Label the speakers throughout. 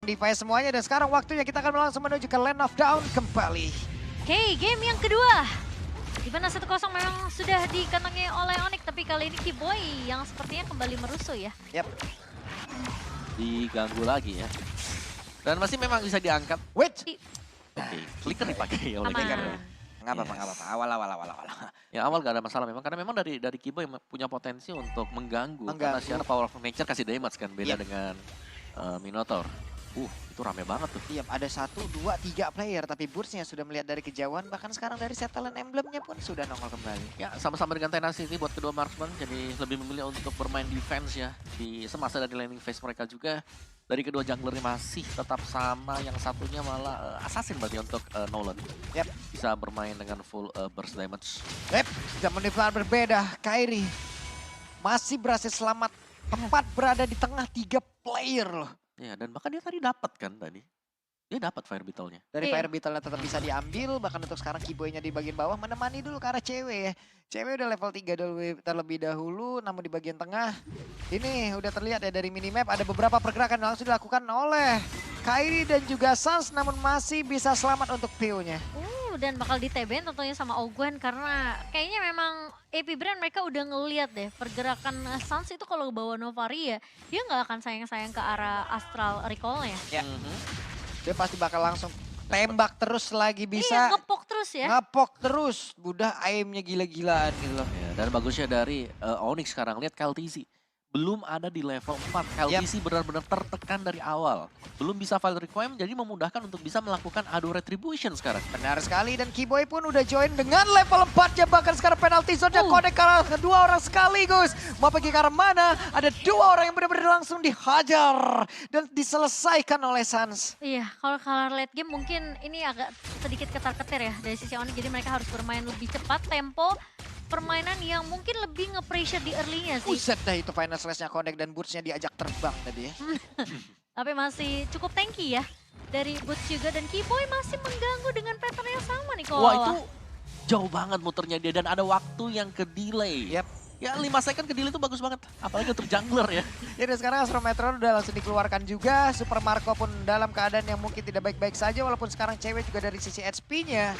Speaker 1: device semuanya dan sekarang waktunya kita akan langsung menuju ke Land of Dawn kembali.
Speaker 2: Oke, game yang kedua. Di mana 1-0 memang sudah dikantongi oleh Onyx, tapi kali ini Kiboy yang sepertinya kembali merusuh ya.
Speaker 1: Yap.
Speaker 3: Diganggu lagi ya. Dan masih memang bisa diangkat.
Speaker 1: Wait.
Speaker 3: Oke, flicker dipakai oleh
Speaker 2: Aman.
Speaker 3: Kiboy.
Speaker 1: Nggak apa-apa, nggak apa-apa. Awal.
Speaker 3: Ya awal gak ada masalah memang karena memang dari Kiboy punya potensi untuk mengganggu. Karena
Speaker 1: Mengganggu.
Speaker 3: secara power of nature kasih damage kan beda
Speaker 1: Yep.
Speaker 3: dengan Minotaur. Itu rame banget tuh.
Speaker 1: Iya, ada 1, 2, 3 player, tapi Burst-nya sudah melihat dari kejauhan, bahkan sekarang dari settlement emblemnya pun sudah nongol kembali.
Speaker 3: Ya sama-sama dengan Tenacity buat kedua marksman, jadi lebih memilih untuk bermain defense ya. Di semasa dari landing phase mereka juga, dari kedua jungler masih tetap sama, yang satunya malah assassin berarti untuk Nolan.
Speaker 1: Yap.
Speaker 3: Bisa bermain dengan full burst damage.
Speaker 1: Sudah menifan berbeda, Kairi masih berhasil selamat, tempat berada di tengah 3 player loh.
Speaker 3: Ya, dan bahkan dia tadi dapat kan tadi. Dia dapat Fire Beetle-nya.
Speaker 1: Dari
Speaker 2: Iya.
Speaker 1: Fire Beetle-nya tetap bisa diambil, bahkan untuk sekarang Kiboy-nya di bagian bawah menemani dulu ke arah cewek ya. Cewek udah level 3 terlebih dahulu, namun di bagian tengah ini udah terlihat ya dari minimap ada beberapa pergerakan yang langsung dilakukan oleh Kairi dan juga Sans, namun masih bisa selamat untuk PO-nya.
Speaker 2: Dan bakal di-TBN tentunya sama Ogwen karena kayaknya memang AP Brand mereka udah ngeliat deh pergerakan Sans itu kalau bawa Novaria dia nggak akan sayang-sayang ke arah Astral Recall-nya.
Speaker 1: Ya.
Speaker 3: Mhm.
Speaker 1: Dia pasti bakal langsung tembak terus lagi
Speaker 2: Iya,
Speaker 1: bisa.
Speaker 2: ngepok terus ya.
Speaker 1: Ngapok terus, budah aimnya gila-gilaan gitu loh.
Speaker 3: Ya, dan bagusnya dari Onyx sekarang, lihat KLTZ. Belum ada di level 4, KLTZ benar-benar tertekan dari awal. Belum bisa file requiem, jadi memudahkan untuk bisa melakukan ado retribution sekarang.
Speaker 1: Benar sekali, dan Kiboy pun udah join dengan level 4 ya, bahkan sekarang penalty zone-nya connect ke arah kedua orang sekaligus. Mau pergi ke arah mana, ada 2 orang yang benar-benar langsung dihajar dan diselesaikan oleh Sans.
Speaker 2: Iya, kalau kalah late game mungkin ini agak sedikit ketar-ketir ya dari sisi Onyx. Jadi mereka harus bermain lebih cepat, tempo, permainan yang mungkin lebih nge-pressure di early-nya sih.
Speaker 1: Buset dah itu final slash-nya connect dan Boots-nya diajak terbang tadi ya.
Speaker 2: Tapi masih cukup tanky ya dari Boots juga, dan Kiboy masih mengganggu dengan pattern yang sama nih kalau
Speaker 3: Wah itu jauh banget muternya dia dan ada waktu yang ke delay.
Speaker 1: Yap.
Speaker 3: Ya 5 second ke delay itu bagus banget. Apalagi untuk jungler ya.
Speaker 1: Ya dan sekarang Astro Metron udah langsung dikeluarkan juga. Super Marco pun dalam keadaan yang mungkin tidak baik-baik saja. Walaupun sekarang cewek juga dari sisi HP-nya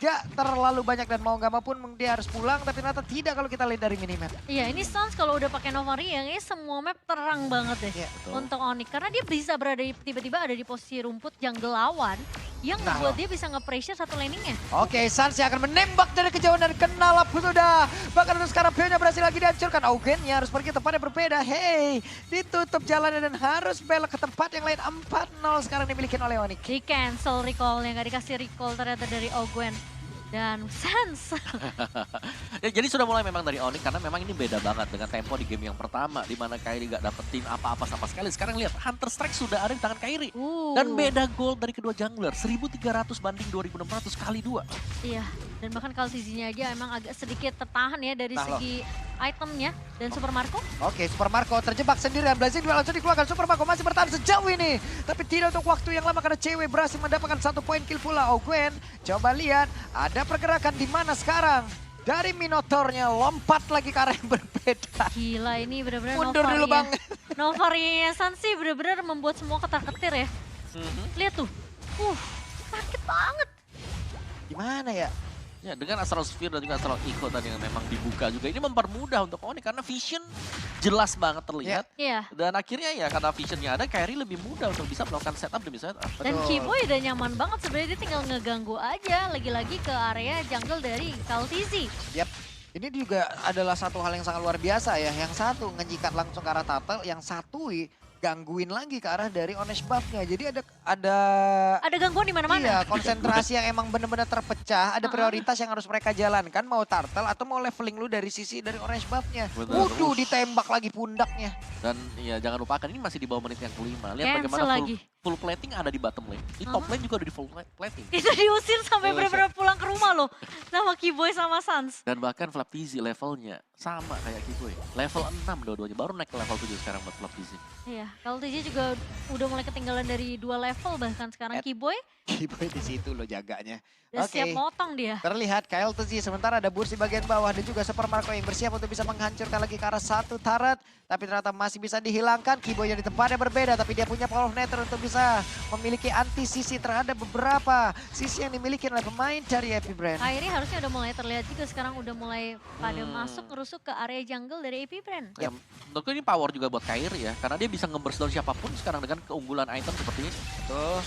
Speaker 1: gak terlalu banyak dan mau gak mau pun dia harus pulang. Tapi ternyata tidak kalau kita lihat dari minimap.
Speaker 2: Iya, ini Sans kalau udah pakai Novaria kayaknya semua map terang banget deh
Speaker 1: Iya,
Speaker 3: betul.
Speaker 2: untuk Onyx. Karena dia bisa berada tiba-tiba ada di posisi rumput jungle lawan yang
Speaker 1: Nah,
Speaker 2: membuat dia bisa nge-pressure satu laningnya.
Speaker 1: Oke, Sans yang akan menembak dari kejauhan dan kena pun udah. Bahkan untuk sekarang Pio-nya berhasil lagi dihancurkan. Augennya harus pergi tempat yang berbeda. Hey, ditutup jalannya dan harus belok ke tempat yang lain. 4-0 sekarang dimiliki oleh Onyx.
Speaker 2: Di cancel recall yang gak dikasih recall ternyata dari Ogwen. Dan Sans.
Speaker 3: Ya, jadi sudah mulai memang dari Onyx karena memang ini beda banget dengan tempo di game yang pertama di mana Kairi gak dapetin apa-apa sama sekali. Sekarang lihat Hunter Strike sudah ada di tangan Kairi. Dan beda gol dari kedua jungler 1300 banding 2600 kali 2.
Speaker 2: Iya, dan bahkan kalau TZ-nya aja emang agak sedikit tertahan ya dari
Speaker 1: Nah,
Speaker 2: segi itemnya. Dan Super Marco
Speaker 1: Oke, Super Marco terjebak sendirian. Blazing juga langsung dikeluarkan. Super Marco masih bertahan sejauh ini. Tapi tidak untuk waktu yang lama karena cewek berhasil mendapatkan 1 poin kill pula. Ogwen, coba lihat. Ada pergerakan di mana sekarang. Dari Minotaurnya lompat lagi ke arah yang berbeda.
Speaker 2: gila, ini benar-benar
Speaker 1: Mundur dulu Bang.
Speaker 2: Novaria Sans sih benar-benar membuat semua ketar-ketir ya. Lihat tuh. Sakit banget.
Speaker 1: Gimana ya?
Speaker 3: Ya dengan Astral Sphere dan juga Astral Echo tadi yang memang dibuka juga ini mempermudah untuk Onyx karena vision jelas banget terlihat.
Speaker 2: Iya.
Speaker 3: Dan akhirnya ya karena visionnya ada, Kairi lebih mudah untuk bisa melakukan setup demi setup.
Speaker 2: Dan
Speaker 1: Betul.
Speaker 2: Kiboy udah nyaman banget sebenarnya, dia tinggal ngeganggu aja lagi-lagi ke area jungle dari KLTZ.
Speaker 1: Yap. Ini juga adalah satu hal yang sangat luar biasa ya. Yang satu ngejikat langsung ke arah Turtle, yang satu gangguin lagi ke arah dari Onesh buff-nya. Jadi
Speaker 2: Ada gangguan di mana-mana.
Speaker 1: iya, konsentrasi yang emang benar-benar terpecah. Ada prioritas yang harus mereka jalankan. Mau Turtle atau mau leveling lu dari sisi dari Orange buff-nya.
Speaker 3: Betul.
Speaker 1: Waduh, ditembak lagi pundaknya.
Speaker 3: Dan ya jangan lupakan ini masih di bawah menit yang kelima. Lihat
Speaker 2: Cancel
Speaker 3: bagaimana
Speaker 2: lagi.
Speaker 3: full plating ada di bottom lane. Di top lane juga ada di full plating.
Speaker 2: Itu diusir sampai
Speaker 3: Diusir.
Speaker 2: benar-benar pulang ke rumah loh sama Kiboy sama Sans.
Speaker 3: Dan bahkan Flap TZ levelnya Sama kayak Kiboy. Level 6 dua-duanya, baru naik ke level 7 sekarang buat Flop di sini.
Speaker 2: Iya, kalau TJ juga udah mulai ketinggalan dari 2 level bahkan sekarang Kiboy
Speaker 1: Kiboy di situ loh jaganya.
Speaker 2: udah
Speaker 1: Oke.
Speaker 2: siap motong dia.
Speaker 1: Terlihat Kyle Tzi, sementara ada Burst di bagian bawah dan juga Super Marco yang bersiap untuk bisa menghancurkan lagi ke arah satu turret. Tapi ternyata masih bisa dihilangkan. Kiboy yang di tempatnya berbeda, tapi dia punya Power of Nether untuk bisa memiliki anti-sisi terhadap beberapa sisi yang dimiliki oleh pemain dari Epic Brand.
Speaker 2: Kairi harusnya udah mulai terlihat juga sekarang udah mulai pada masuk ngerusuk ke area jungle dari AP Brand.
Speaker 3: Ya, menurutku ini power juga buat Kairi ya, karena dia bisa nge-burst down siapapun sekarang dengan keunggulan item seperti ini.
Speaker 1: Tuh.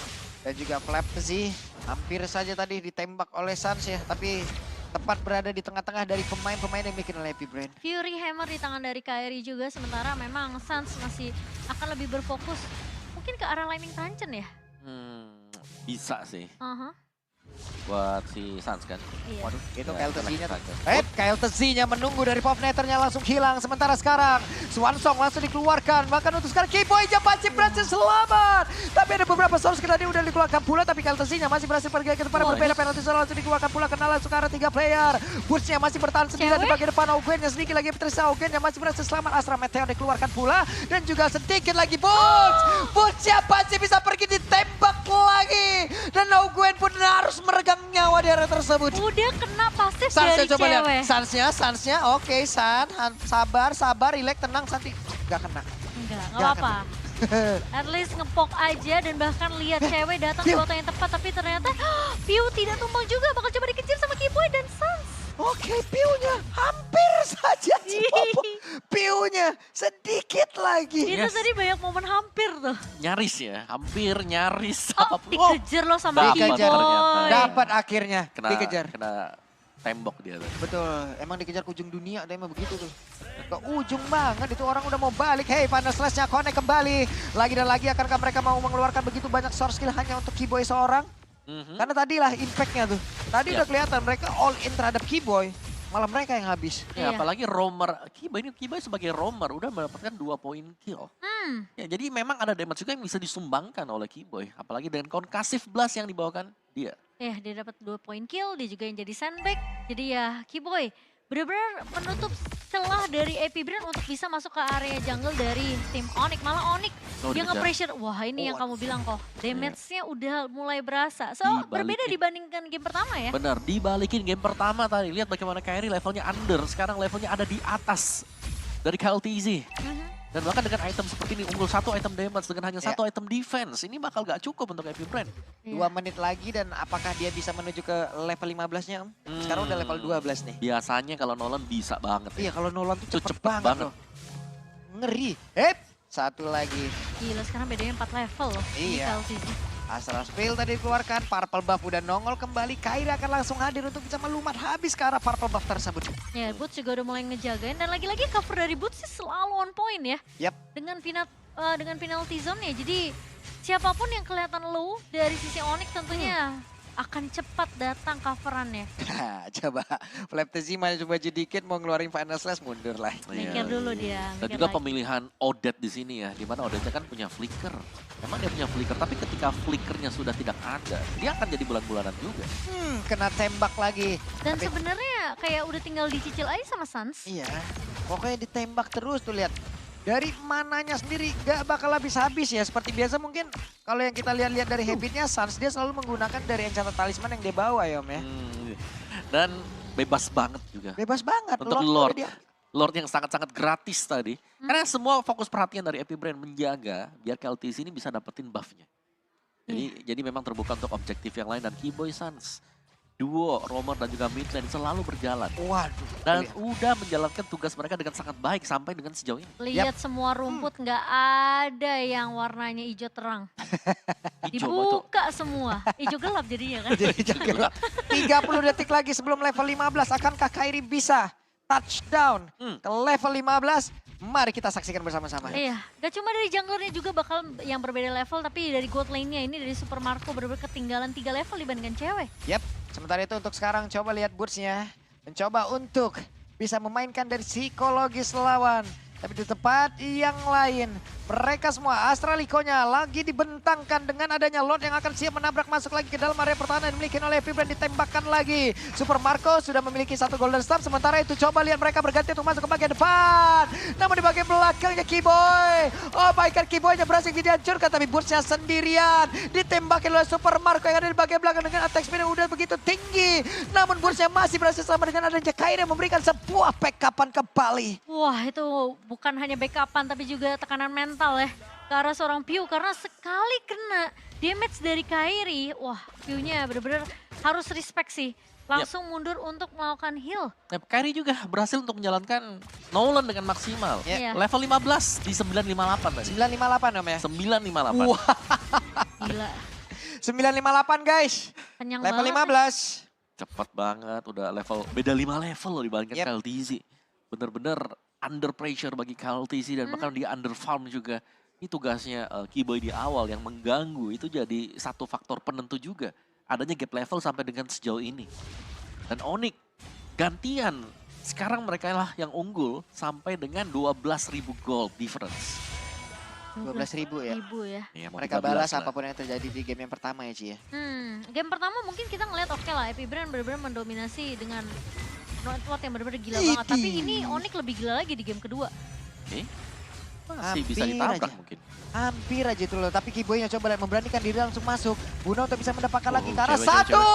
Speaker 1: Dan juga Flap Tzi hampir saja tadi ditembak oleh Sans ya, tapi tepat berada di tengah-tengah dari pemain-pemain yang bikin oleh Epic Brand.
Speaker 2: Fury Hammer di tangan dari Kairi juga, sementara memang Sans masih akan lebih berfokus mungkin ke arah Lightning Tanchen ya.
Speaker 3: Bisa sih
Speaker 2: Aha,
Speaker 3: buat si Sans kan.
Speaker 2: iya.
Speaker 1: Waduh, itu
Speaker 3: Ya,
Speaker 1: Kyle Tzi-nya.
Speaker 3: Tanchen.
Speaker 1: Kyle Tzi-nya menunggu dari pop netternya langsung hilang. Sementara sekarang Swansong langsung dikeluarkan. Bahkan untuk sekarang Kiboy Japanci berhasil selamat. Tapi ada beberapa source tadi udah dikeluarkan pula. Tapi Kyle Tzi-nya masih berhasil pergi ke depan. Berbeda penalti langsung dikeluarkan pula karena langsung ke arah 3 player. Burst-nya masih bertahan sendirian di bagian depan. Augen-nya sedikit lagi Patricia Augen yang masih berhasil selamat. Astra Meteor dikeluarkan pula. Dan juga sedikit lagi Burst. Burst Japanci bisa pergi ditembak lagi. Dan Augen pun harus meregang nyawa di area tersebut.
Speaker 2: Udah kena pasif
Speaker 1: Sansnya
Speaker 2: dari
Speaker 1: coba
Speaker 2: cewek.
Speaker 1: lihat. Sansnya, oke San. Sabar, relax, tenang, Santi. Gak kena.
Speaker 2: Enggak
Speaker 1: Nggak
Speaker 2: apa-apa. At least ngepok aja dan bahkan lihat cewek datang di
Speaker 1: Piu.
Speaker 2: waktu yang tepat. Tapi ternyata Piu tidak tumbang juga. Bakal coba dikejar sama Kiboy dan Sans.
Speaker 1: Oke, piunya hampir saja Cipopo. Piunya sedikit lagi.
Speaker 2: Itu
Speaker 3: Yes.
Speaker 2: tadi banyak momen hampir tuh.
Speaker 3: Nyaris ya, hampir nyaris.
Speaker 2: Oh, dikejar loh sama
Speaker 3: Dapat
Speaker 1: Dikejar.
Speaker 2: Kiboy.
Speaker 3: ternyata.
Speaker 1: Dapat akhirnya,
Speaker 3: Kena,
Speaker 1: dikejar.
Speaker 3: kena tembok dia tuh.
Speaker 1: Betul, emang dikejar ke ujung dunia, ada emang begitu tuh. Ke ujung banget, itu orang udah mau balik. Hey, Final Slash-nya connect kembali. Lagi dan lagi akankah mereka mau mengeluarkan begitu banyak source skill hanya untuk Kiboy seorang? Karena tadilah impact-nya tuh. Tadi
Speaker 3: Iya.
Speaker 1: udah kelihatan mereka all in terhadap Kiboy. Malah mereka yang habis.
Speaker 3: Ya,
Speaker 2: Iya.
Speaker 3: apalagi roamer, Kiboy sebagai roamer udah mendapatkan 2 poin kill. Ya, jadi memang ada damage juga yang bisa disumbangkan oleh Kiboy. Apalagi dengan concussive blast yang dibawakan dia.
Speaker 2: Dia dapat 2 poin kill, dia juga yang jadi sandbag. Jadi ya Kiboy benar-benar menutup celah dari AP Brand untuk bisa masuk ke area jungle dari tim Onyx. Malah Onyx dia
Speaker 3: dikejar.
Speaker 2: nge-pressure. Wah ini yang kamu bilang kok, damage-nya udah mulai berasa. So
Speaker 3: Dibalikin.
Speaker 2: berbeda dibandingkan game pertama ya.
Speaker 3: Benar, dibalikin game pertama tadi. Lihat bagaimana Kairi levelnya under, sekarang levelnya ada di atas dari Kyle Tzi. Dan bahkan dengan item seperti ini, unggul 1 item damage dengan hanya 1 item defense. Ini bakal gak cukup untuk Epic Brand.
Speaker 1: 2 menit lagi dan apakah dia bisa menuju ke level 15-nya? Sekarang udah level 12 nih.
Speaker 3: Biasanya kalau Nolan bisa banget
Speaker 1: Iya,
Speaker 3: ya.
Speaker 1: kalau Nolan tuh
Speaker 3: Itu
Speaker 1: cepet
Speaker 3: cepet
Speaker 1: banget
Speaker 3: banget.
Speaker 1: loh. Ngeri. Satu lagi.
Speaker 2: Gila sekarang bedanya 4 level loh. di
Speaker 1: Iya.
Speaker 2: KLCC.
Speaker 1: Astral Spill tadi dikeluarkan, Purple Buff udah nongol kembali. Kairi akan langsung hadir untuk bisa melumat habis ke arah Purple Buff tersebut.
Speaker 2: Ya Boots juga udah mulai ngejagain dan lagi-lagi cover dari Boots sih selalu on point ya.
Speaker 1: Yap.
Speaker 2: Dengan penalty zone ya. Jadi siapapun yang kelihatan low dari sisi Onyx tentunya akan cepat datang coverannya.
Speaker 1: Nah, coba Flap Tzi maju dikit mau ngeluarin Final Slash mundur lah.
Speaker 2: Mikir dulu dia.
Speaker 3: Dan
Speaker 2: mikir
Speaker 3: juga
Speaker 2: lagi.
Speaker 3: pemilihan Odette di sini ya, dimana Odette kan punya flicker. Memang dia punya flicker, tapi ketika flickernya sudah tidak ada, dia akan jadi bulan-bulanan juga.
Speaker 1: Kena tembak lagi.
Speaker 2: Dan
Speaker 1: Tapi-
Speaker 2: sebenarnya kayak udah tinggal dicicil aja sama Sans.
Speaker 1: Iya, pokoknya ditembak terus tuh lihat. Dari mananya sendiri gak bakal habis-habis ya. Seperti biasa mungkin kalau yang kita lihat-lihat dari habitnya Sans dia selalu menggunakan dari enchanted talisman yang dia bawa ya Om ya.
Speaker 3: Dan bebas banget juga.
Speaker 1: Bebas banget.
Speaker 3: Untuk
Speaker 1: Lord
Speaker 3: Lord.
Speaker 1: dia.
Speaker 3: Lord yang sangat-sangat gratis tadi. Karena semua fokus perhatian dari Epic Brand menjaga biar KLTC ini bisa dapetin buff-nya. Jadi memang terbuka untuk objektif yang lain dan Kiboy Sans. Duo, roamer dan juga mid lane selalu berjalan.
Speaker 1: Waduh.
Speaker 3: Dan udah menjalankan tugas mereka dengan sangat baik sampai dengan sejauh ini.
Speaker 2: Lihat semua rumput nggak ada yang warnanya hijau terang.
Speaker 3: Hijau betul.
Speaker 2: Dibuka semua. Hijau gelap jadinya kan.
Speaker 1: Jadi jaga. 30 detik lagi sebelum level 15. Akankah Kairi bisa touchdown ke level 15? Mari kita saksikan bersama-sama.
Speaker 2: Iya, gak cuma dari junglernya juga bakal yang berbeda level, tapi dari gold lane-nya ini dari Super Marco bener-bener ketinggalan 3 level dibandingkan cewek.
Speaker 1: Yap, sementara itu untuk sekarang coba lihat Burst-nya. Mencoba untuk bisa memainkan dari psikologis lawan. Tapi di tempat yang lain, mereka semua Astraliconya lagi dibentangkan dengan adanya Lord yang akan siap menabrak masuk lagi ke dalam area pertahanan yang dimiliki oleh Epibrand, ditembakkan lagi. Super Marco sudah memiliki 1 Golden Star, sementara itu coba lihat mereka berganti untuk masuk ke bagian depan. Namun di bagian belakangnya Kiboy. Oh my god, Kiboynya berhasil dihancurkan, tapi Burstnya sendirian. Ditembakkan oleh Super Marco yang ada di bagian belakang dengan attack speed yang udah begitu tinggi. Namun Burstnya masih berhasil sama dengan adanya Kairi yang memberikan sebuah backupan kembali.
Speaker 2: Wah, itu bukan hanya backupan tapi juga tekanan mental ya ke arah seorang Piu, karena sekali kena damage dari Kairi, wah Piu-nya benar-benar harus respect sih. Langsung mundur untuk melakukan heal.
Speaker 3: Kairi juga berhasil untuk menjalankan Nolan dengan maksimal.
Speaker 2: Iya.
Speaker 3: Level 15 di 958 tadi.
Speaker 1: 958 Om ya?
Speaker 3: 958.
Speaker 1: Wah,
Speaker 2: Gila,
Speaker 1: 958 guys.
Speaker 2: kenyang
Speaker 1: Level
Speaker 2: banget.
Speaker 1: 15.
Speaker 3: Cepet banget, udah level, beda 5 level loh dibandingkan
Speaker 1: Yep.
Speaker 3: KLTZ. Bener-bener under pressure bagi KLTZ dan bahkan dia under farm juga. Ini tugasnya Kiboy di awal yang mengganggu, itu jadi satu faktor penentu juga. Adanya gap level sampai dengan sejauh ini. Dan Onyx gantian, sekarang mereka lah yang unggul sampai dengan 12.000 gold difference.
Speaker 1: 12.000 ya.
Speaker 3: Ya, mau
Speaker 1: Mereka
Speaker 3: 13
Speaker 1: balas
Speaker 3: lah.
Speaker 1: apapun yang terjadi di game yang pertama ya Ci ya.
Speaker 2: Game pertama mungkin kita ngeliat oke lah, Epibrand benar-benar mendominasi dengan Northwood yang benar-benar gila
Speaker 1: Idi.
Speaker 2: banget. Tapi ini Onyx lebih gila lagi di game kedua.
Speaker 3: Oke. Masih bisa
Speaker 1: Hampir
Speaker 3: ditabrak
Speaker 1: aja.
Speaker 3: mungkin.
Speaker 1: Hampir aja itu loh, tapi Kiboynya coba memberanikan diri langsung masuk. Buno untuk bisa mendapatkan lagi ke arah
Speaker 3: cewek,
Speaker 1: satu.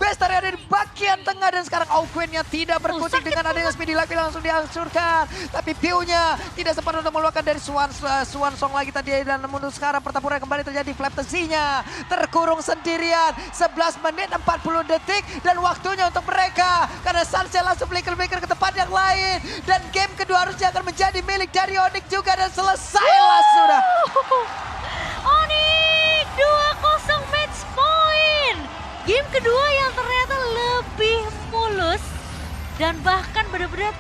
Speaker 1: Bestari ada di bagian tengah dan sekarang Auguen-nya tidak berkutik
Speaker 2: sakit
Speaker 1: dengan adanya Speedy Life langsung dihancurkan. Tapi Piu-nya tidak sempat untuk mengeluarkan dari Swan Song lagi tadi. Dan namun sekarang pertempuran kembali terjadi. Flaptesi-nya terkurung sendirian. 11 menit 40 detik dan waktunya untuk mereka. Karena Sunset langsung flicker-flicker ke tempat yang lain. Dan game kedua harusnya akan menjadi milik dari Onyx juga dan selesailah sudah.
Speaker 2: Onyx 2-0 match point. Game kedua yang ternyata lebih mulus dan bahkan benar-benar